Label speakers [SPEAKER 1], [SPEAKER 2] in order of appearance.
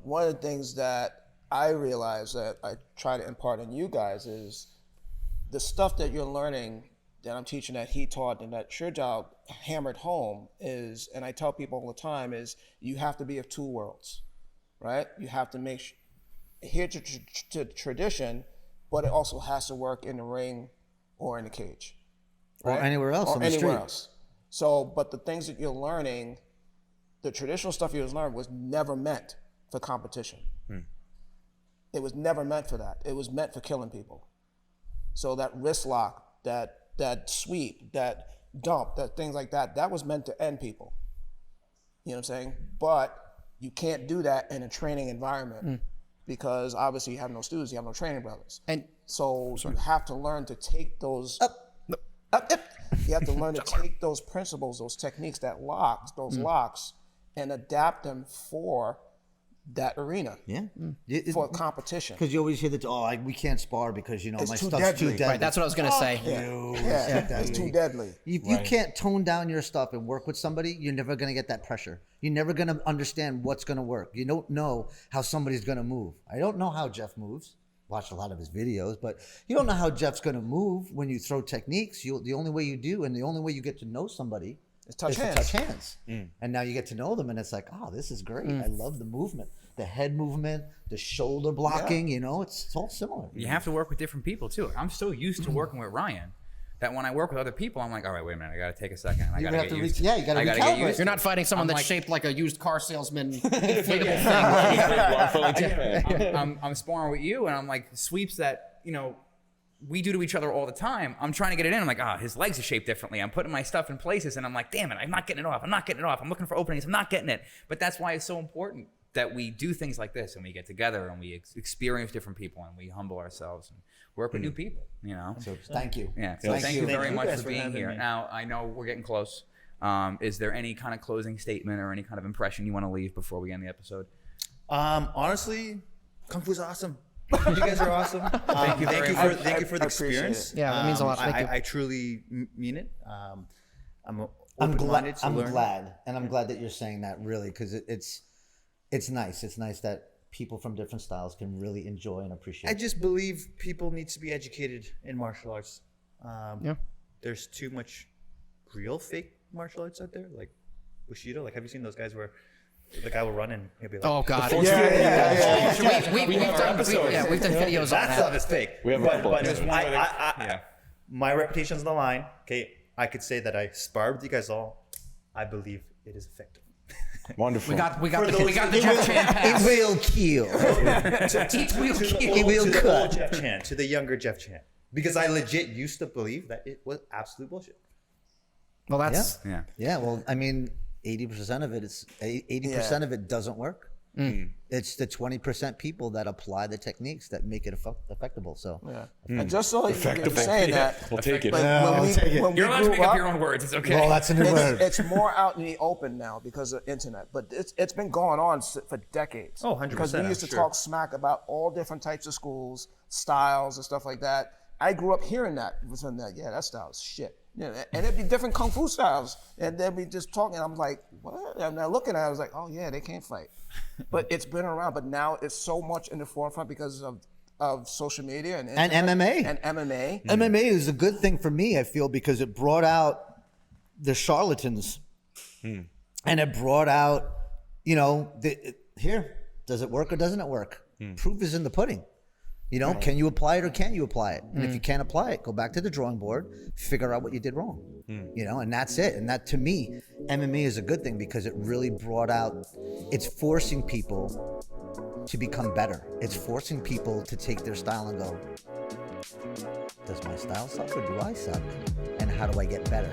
[SPEAKER 1] one of the things that I realize that I try to impart on you guys is the stuff that you're learning that I'm teaching that he taught and that Shirjal hammered home is, and I tell people all the time, is you have to be of two worlds, right? You have to make adhere to tradition, but it also has to work in the ring or in the cage. Right?
[SPEAKER 2] Or anywhere else on the street.
[SPEAKER 1] Else. So, but the things that you're learning, the traditional stuff you was learning was never meant for competition. It was never meant for that. It was meant for killing people. So that wrist lock, that sweep, that dump, that things like that, that was meant to end people. You know what I'm saying? But you can't do that in a training environment because obviously you have no students, you have no training brothers. And so you have to learn to take those you have to learn to take those principles, those techniques, those locks, and adapt them for that arena. Yeah. For competition.
[SPEAKER 2] Because you always hear that, we can't spar because, my stuff's too deadly.
[SPEAKER 3] Right, that's what I was going to say.
[SPEAKER 1] It's too deadly.
[SPEAKER 2] If you can't tone down your stuff and work with somebody, you're never going to get that pressure. You're never going to understand what's going to work. You don't know how somebody's going to move. I don't know how Jeff moves. Watched a lot of his videos, but you don't know how Jeff's going to move when you throw techniques. The only way you do, and the only way you get to know somebody is to touch hands. And now you get to know them, and it's like, this is great. I love the movement, the head movement, the shoulder blocking. It's all similar.
[SPEAKER 4] You have to work with different people too. I'm so used to working with Ryan that when I work with other people, I'm like, all right, wait a minute, I got to take a second. I got to get used.
[SPEAKER 2] You got to get used.
[SPEAKER 3] You're not fighting someone that's shaped like a used car salesman inflatable thing.
[SPEAKER 4] I'm sparring with you, and I'm like, sweeps that, we do to each other all the time. I'm trying to get it in. I'm like, his legs are shaped differently. I'm putting my stuff in places, and I'm like, damn it, I'm not getting it off. I'm looking for openings. I'm not getting it. But that's why it's so important that we do things like this, and we get together, and we experience different people, and we humble ourselves and work with new people,
[SPEAKER 2] So thank you.
[SPEAKER 4] Yeah. So thank you very much for being here. Now, I know we're getting close. Is there any kind of closing statement or any kind of impression you want to leave before we end the episode?
[SPEAKER 5] Honestly, Kung Fu's awesome. You guys are awesome. Thank you for the experience.
[SPEAKER 3] Yeah, it means a lot. Thank you.
[SPEAKER 5] I truly mean it.
[SPEAKER 2] I'm glad, and I'm glad that you're saying that, really, because it's nice. It's nice that people from different styles can really enjoy and appreciate.
[SPEAKER 5] I just believe people need to be educated in martial arts. There's too much real fake martial arts out there, like Bushido. Like, have you seen those guys where the guy will run and he'll be like,
[SPEAKER 3] "Oh God,
[SPEAKER 1] yeah.
[SPEAKER 3] We've done videos on that.
[SPEAKER 5] That stuff is fake."
[SPEAKER 6] We have
[SPEAKER 5] my reputation's on the line. Okay, I could say that I sparred with you guys all. I believe it is effective.
[SPEAKER 6] Wonderful.
[SPEAKER 3] We got the Jeff Chan pass.
[SPEAKER 2] It will kill.
[SPEAKER 5] It will cut. Jeff Chan, to the younger Jeff Chan, because I legit used to believe that it was absolute bullshit.
[SPEAKER 3] Well, that's
[SPEAKER 2] Well, I mean, 80% of it is 80% of it doesn't work. It's the 20% people that apply the techniques that make it effectable. So,
[SPEAKER 1] and just so you're saying that,
[SPEAKER 6] we'll take it.
[SPEAKER 4] You're allowed to make up your own words. It's okay.
[SPEAKER 2] Well, that's a new word.
[SPEAKER 1] It's more out in the open now because of internet, but it's been going on for decades.
[SPEAKER 5] Oh, 100%.
[SPEAKER 1] Because we used to talk smack about all different types of schools, styles, and stuff like that. I grew up hearing that. That style is shit. And it'd be different Kung Fu styles. And they'd be just talking. I'm like, what? And I looking at it, I was like, oh yeah, they can't fight. But it's been around. But now it's so much in the forefront because of social media and
[SPEAKER 2] MMA.
[SPEAKER 1] And MMA.
[SPEAKER 2] MMA is a good thing for me, I feel, because it brought out the charlatans. And it brought out, here, does it work or doesn't it work? Proof is in the pudding. Can you apply it or can't you apply it? And if you can't apply it, go back to the drawing board, figure out what you did wrong. And that's it. And that, to me, MMA is a good thing because it really brought out, it's forcing people to become better. It's forcing people to take their style and go, does my style suck or do I suck? And how do I get better?